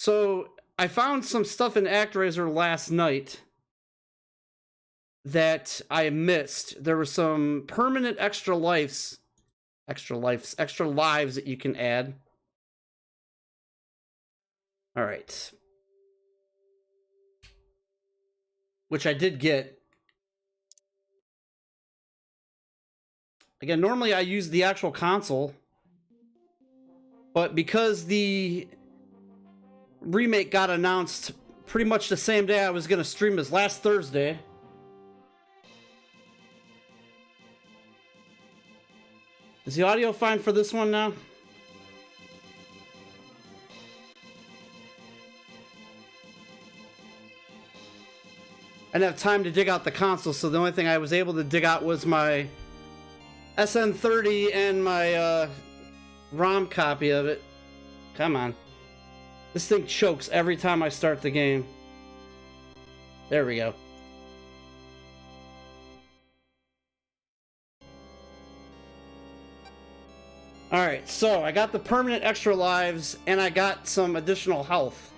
So I found some stuff in Actraiser last night that I missed. There were some permanent extra lives that you can add. All right. Which I did get. Again, normally I use the actual console, but because the remake got announced pretty much the same day I was going to stream this, last Thursday. Is the audio fine for this one now? I didn't have time to dig out the console, so the only thing I was able to dig out was my SN30 and my ROM copy of it. Come on. This thing chokes every time I start the game. There we go. Alright, so I got the permanent extra lives, and I got some additional health.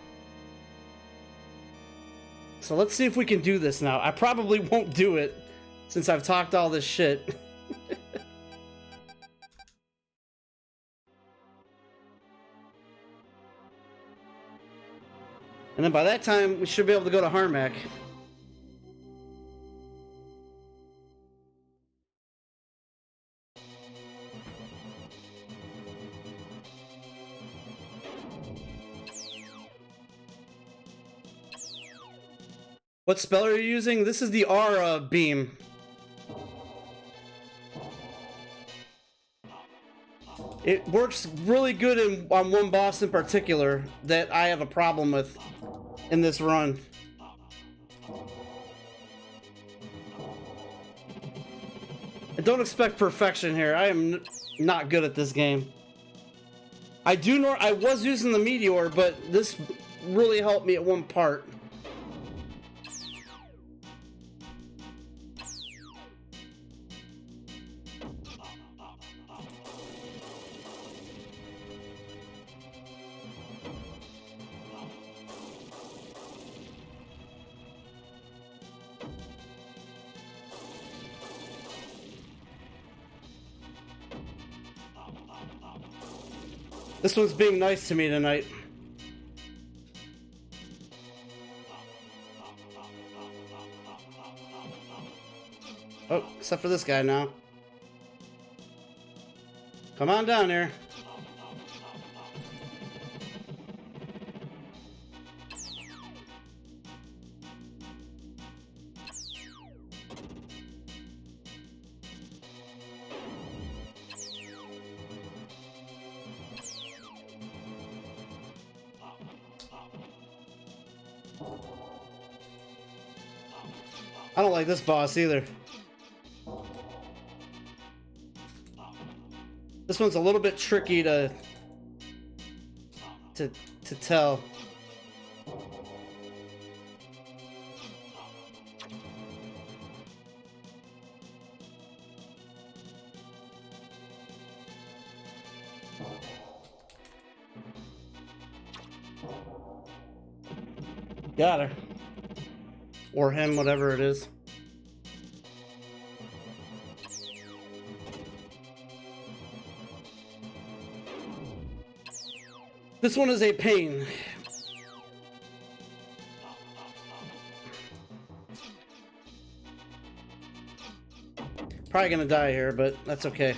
So let's see if we can do this now. I probably won't do it, since I've talked all this shit. And then by that time, we should be able to go to Harmac. What spell are you using? This is the Aura Beam. It works really good on one boss in particular that I have a problem with in this run. I don't expect perfection here. I am not good at this game. I was using the Meteor, but this really helped me at one part. This one's being nice to me tonight. Oh, except for this guy now. Come on down here. I don't like this boss either. This one's a little bit tricky to tell. Got her. Or him, whatever it is. This one is a pain. Probably gonna die here, but that's okay.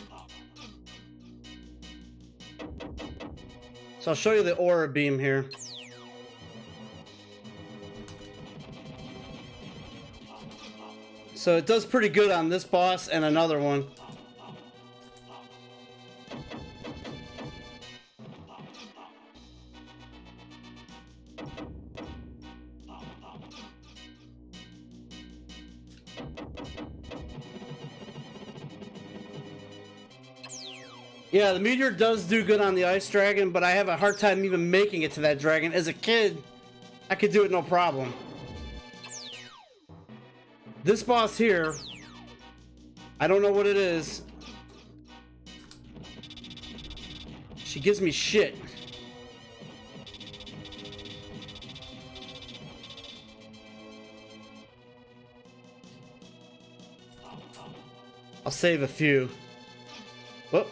So I'll show you the aura beam here. So it does pretty good on this boss and another one. Yeah, the meteor does do good on the ice dragon, but I have a hard time even making it to that dragon. As a kid, I could do it no problem. This boss here, I don't know what it is. She gives me shit. I'll save a few. Whoop.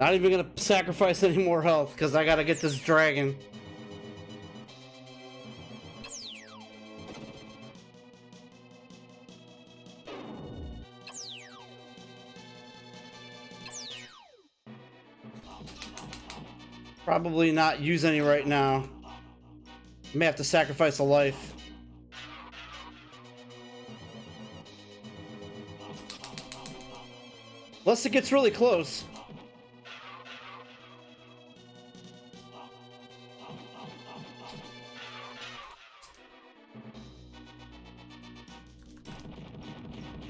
Not even gonna sacrifice any more health because I gotta get this dragon. Probably not use any right now. May have to sacrifice a life. Unless it gets really close.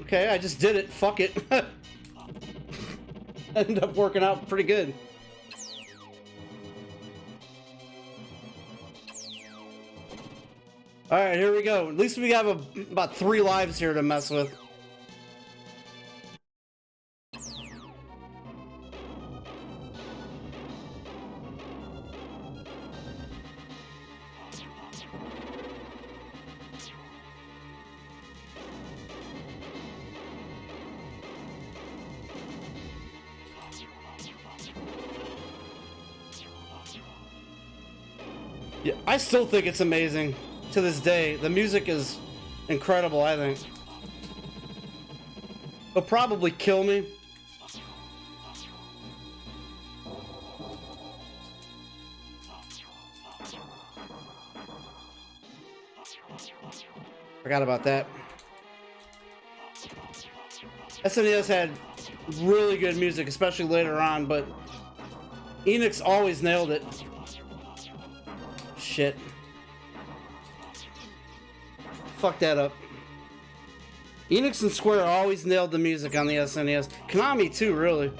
Okay, I just did it. Fuck it. Ended up working out pretty good. Alright, here we go. At least we have about 3 lives here to mess with. Yeah, I still think it's amazing to this day. The music is incredible, I think. It'll probably kill me. Forgot about that. SNES had really good music, especially later on, but Enix always nailed it. Shit. Fuck that up. Enix and Square always nailed the music on the SNES. Konami too, really.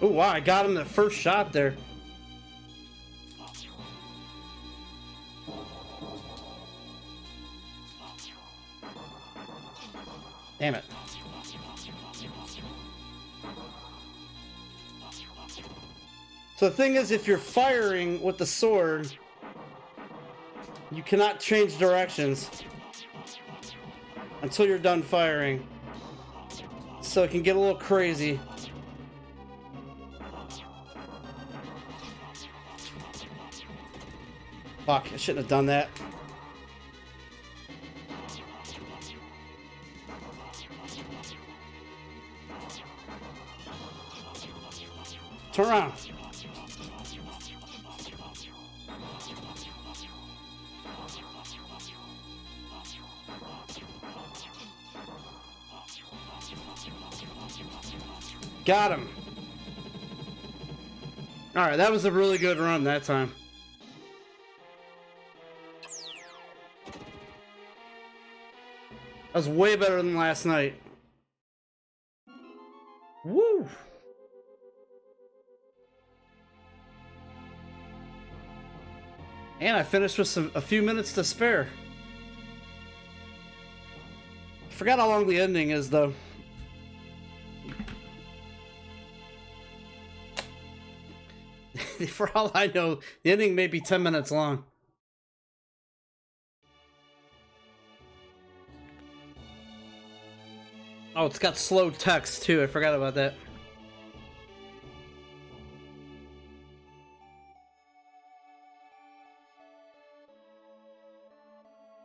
Oh wow, I got him the first shot there. Damn it. So the thing is, if you're firing with the sword, you cannot change directions until you're done firing. So it can get a little crazy. Fuck, I shouldn't have done that. Turn around. Got him. Alright, that was a really good run that time. That was way better than last night. Woo! And I finished with a few minutes to spare. Forgot how long the ending is, though. For all I know, the ending may be 10 minutes long. Oh, it's got slow text, too. I forgot about that.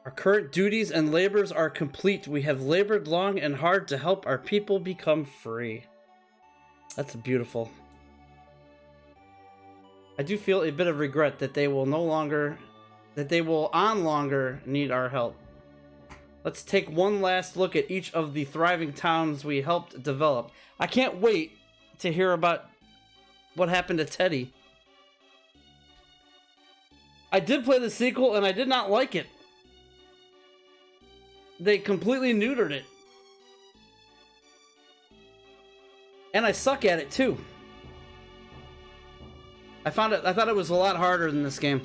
Our current duties and labors are complete. We have labored long and hard to help our people become free. That's beautiful. I do feel a bit of regret that they will on longer need our help. Let's take one last look at each of the thriving towns we helped develop. I can't wait to hear about what happened to Teddy. I did play the sequel and I did not like it. They completely neutered it. And I suck at it too. I thought it was a lot harder than this game.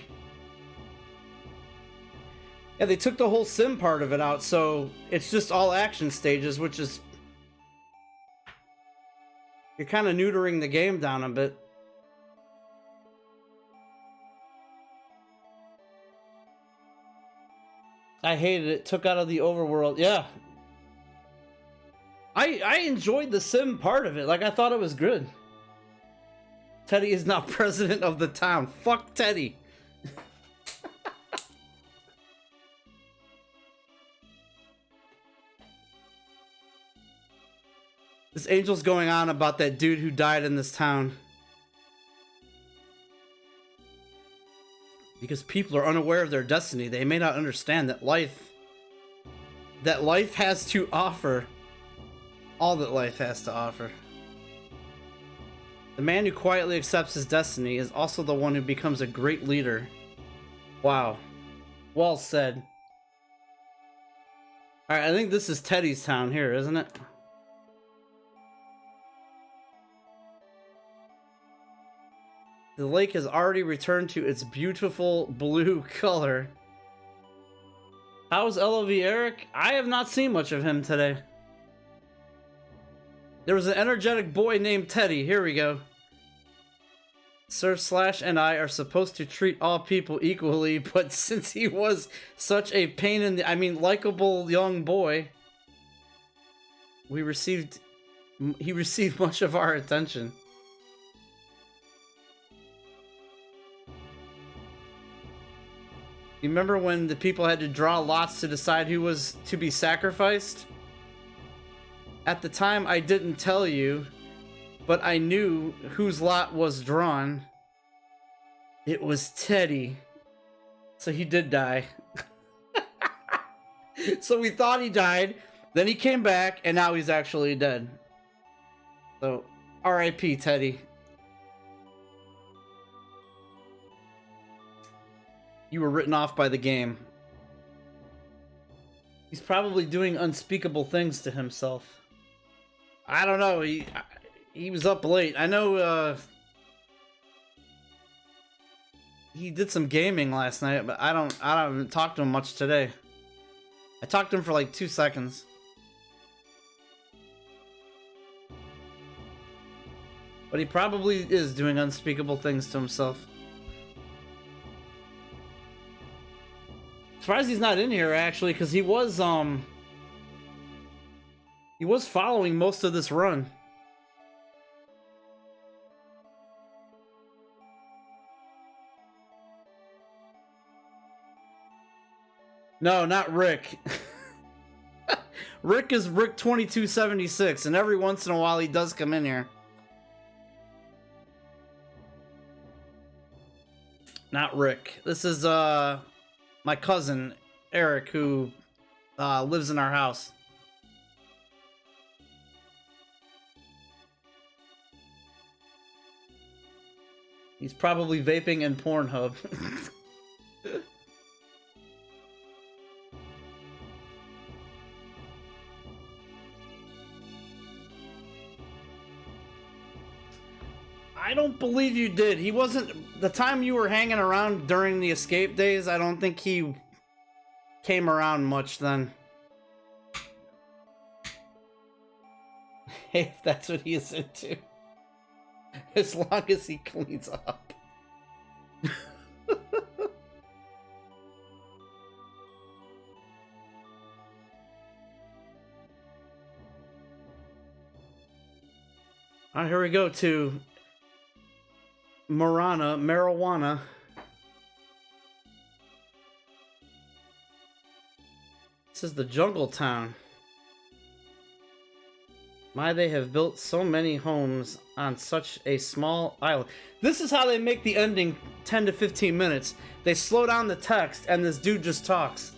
Yeah, they took the whole sim part of it out, so it's just all action stages, which is... You're kind of neutering the game down a bit. I hated it. Took out of the overworld. Yeah. I enjoyed the sim part of it. Like, I thought it was good. Teddy is now president of the town. Fuck Teddy. This angel's going on about that dude who died in this town. Because people are unaware of their destiny. They may not understand that life has to offer all that life has to offer. The man who quietly accepts his destiny is also the one who becomes a great leader. Wow. Well said. Alright, I think this is Teddy's town here, isn't it? The lake has already returned to its beautiful blue color. How's LOV Eric? I have not seen much of him today. There was an energetic boy named Teddy. Here we go. Sir Slash and I are supposed to treat all people equally, but since he was such a pain in the... likable young boy, he received much of our attention. You remember when the people had to draw lots to decide who was to be sacrificed? At the time, I didn't tell you, but I knew whose lot was drawn. It was Teddy. So he did die. So we thought he died, then he came back, and now he's actually dead. So, R.I.P. Teddy. You were written off by the game. He's probably doing unspeakable things to himself. I don't know. He was up late. I know he did some gaming last night, but I haven't talked to him much today. I talked to him for like 2 seconds. But he probably is doing unspeakable things to himself. Surprised he's not in here, actually, because he was following most of this run. No, not Rick. Rick is Rick 2276, and every once in a while he does come in here. Not Rick. This is, my cousin, Eric, who lives in our house. He's probably vaping in Pornhub. I don't believe you did. He wasn't... The time you were hanging around during the escape days, I don't think he came around much then. Hey, if that's what he is into. As long as he cleans up. Alright, here we go to marijuana. This is the jungle town. My, they have built so many homes on such a small island. This is how they make the ending 10 to 15 minutes. They slow down the text and this dude just talks.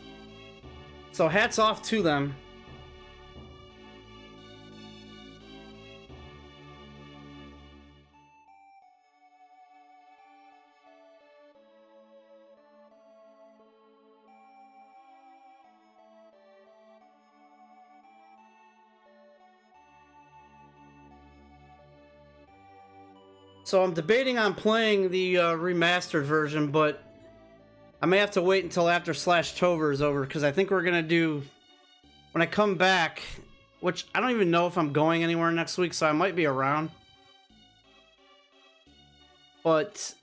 So hats off to them. So I'm debating on playing the remastered version, but I may have to wait until after /Tover is over, because I think we're gonna do, when I come back, which I don't even know if I'm going anywhere next week, so I might be around. But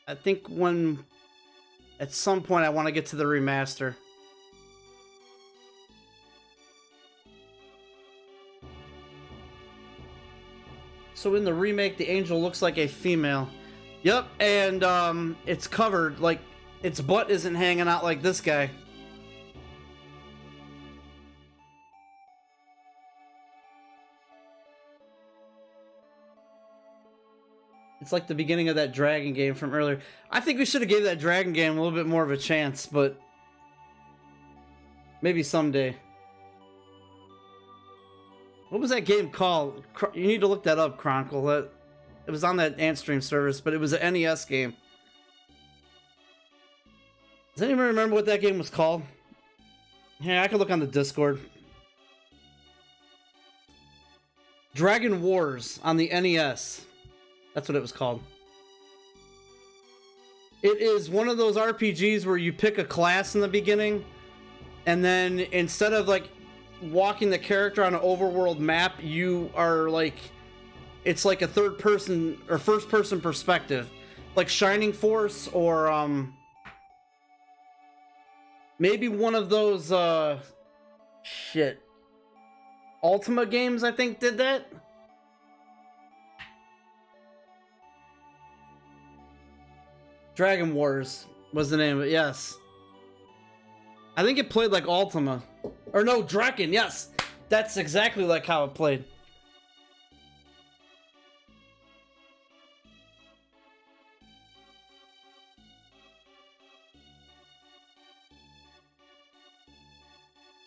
I think at some point I want to get to the remaster. So in the remake, the angel looks like a female. Yep, and it's covered, like, its butt isn't hanging out like this guy. It's like the beginning of that Dragon game from earlier. I think we should have gave that Dragon game a little bit more of a chance, but maybe someday. What was that game called? You need to look that up, Chronicle. It was on that Antstream service, but it was an NES game. Does anyone remember what that game was called? Yeah, I could look on the Discord. Dragon Wars on the NES. That's what it was called. It is one of those RPGs where you pick a class in the beginning, and then instead of like walking the character on an overworld map, you are like, it's like a third person or first person perspective, like Shining Force or maybe one of those Ultima games, I think, did that. Dragon Wars was the name of it, yes. I think it played like Ultima. Or no, Draken, yes. That's exactly like how it played.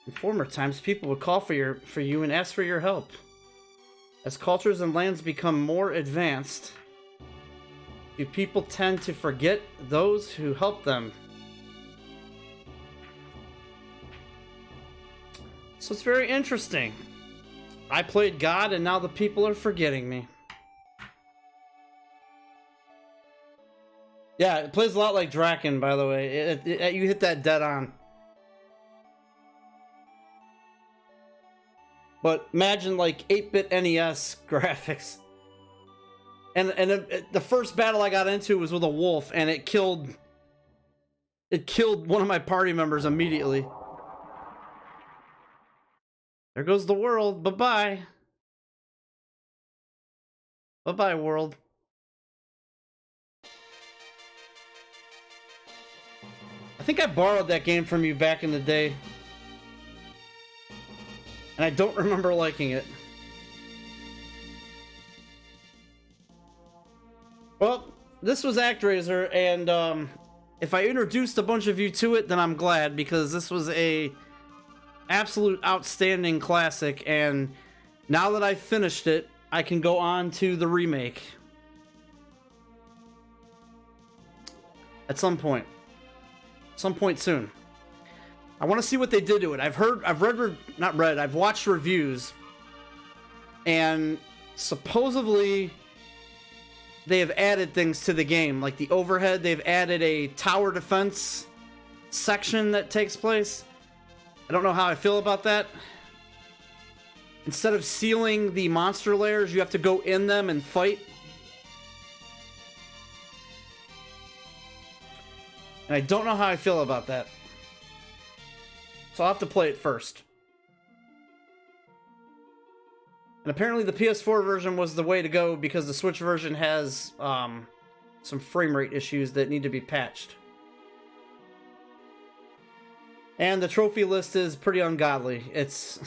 In former times, people would call for you and ask for your help. As cultures and lands become more advanced, do people tend to forget those who help them? So it's very interesting. I played God and now the people are forgetting me. Yeah, it plays a lot like Draken, by the way. You hit that dead on. But imagine like 8-bit NES graphics. And the first battle I got into was with a wolf, and it killed one of my party members immediately. There goes the world. Bye-bye. Bye-bye, world. I think I borrowed that game from you back in the day. And I don't remember liking it. Well, this was Actraiser, and if I introduced a bunch of you to it, then I'm glad, because this was a absolute outstanding classic, and now that I've finished it, I can go on to the remake. At some point. Some point soon. I want to see what they did to it. I've watched reviews, and supposedly they have added things to the game, like the overhead. They've added a tower defense section that takes place. I don't know how I feel about that. Instead of sealing the monster layers, you have to go in them and fight. And I don't know how I feel about that. So I'll have to play it first. And apparently the PS4 version was the way to go, because the Switch version has some frame rate issues that need to be patched. And the trophy list is pretty ungodly. It's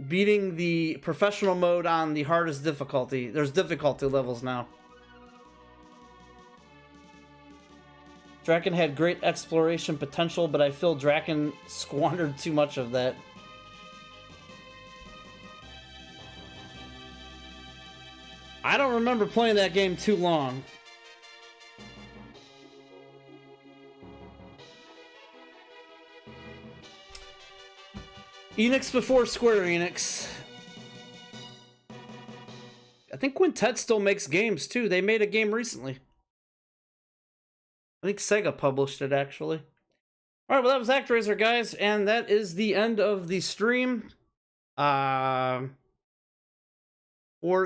beating the professional mode on the hardest difficulty. There's difficulty levels now. Draken had great exploration potential, but I feel Draken squandered too much of that. I don't remember playing that game too long. Enix before Square Enix. think Quintet still makes games too. They made a game recently. I think Sega published it actually. All right, well that was Actraiser, guys, and that is the end of the stream for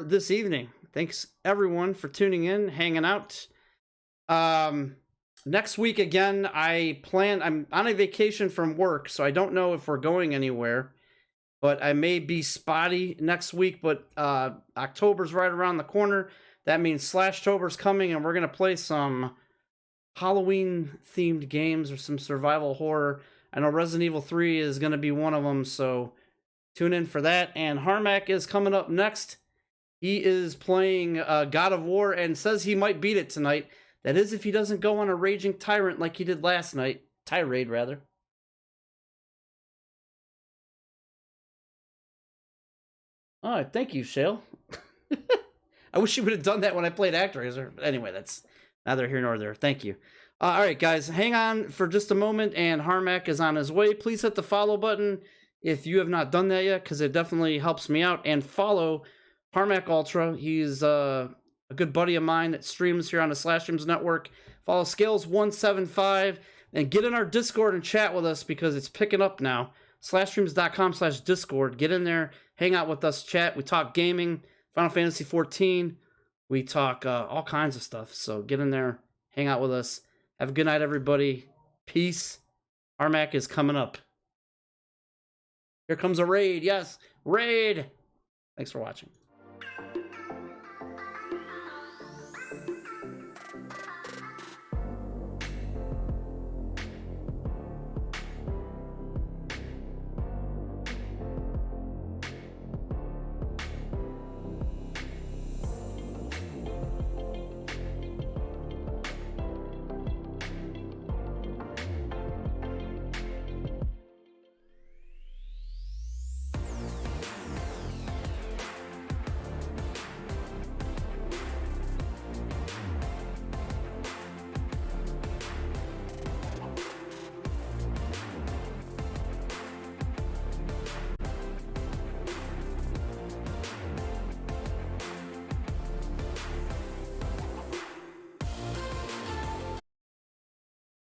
this evening. Thanks everyone for tuning in, hanging out. Next week again, I'm on a vacation from work, so I don't know if we're going anywhere. But I may be spotty next week, but October's right around the corner. That means Slashtober's coming, and we're going to play some Halloween-themed games or some survival horror. I know Resident Evil 3 is going to be one of them, so tune in for that. And Harmac is coming up next. He is playing God of War and says he might beat it tonight. That is if he doesn't go on a raging tyrant like he did last night. Tirade, rather. All right, thank you, Shale. I wish you would have done that when I played Actraiser. But anyway, that's neither here nor there. Thank you. All right, guys, hang on for just a moment, and Harmac is on his way. Please hit the follow button if you have not done that yet, because it definitely helps me out. And follow Harmac Ultra. He's a good buddy of mine that streams here on the Slash Streams Network. Follow Scales175, and get in our Discord and chat with us, because it's picking up now. slashstreams.com/Discord. Get in there, hang out with us, chat. We talk gaming, Final Fantasy 14. We talk all kinds of stuff. So get in there, hang out with us. Have a good night, everybody. Peace. Harmac is coming up. Here comes a raid. Yes, raid. Thanks for watching.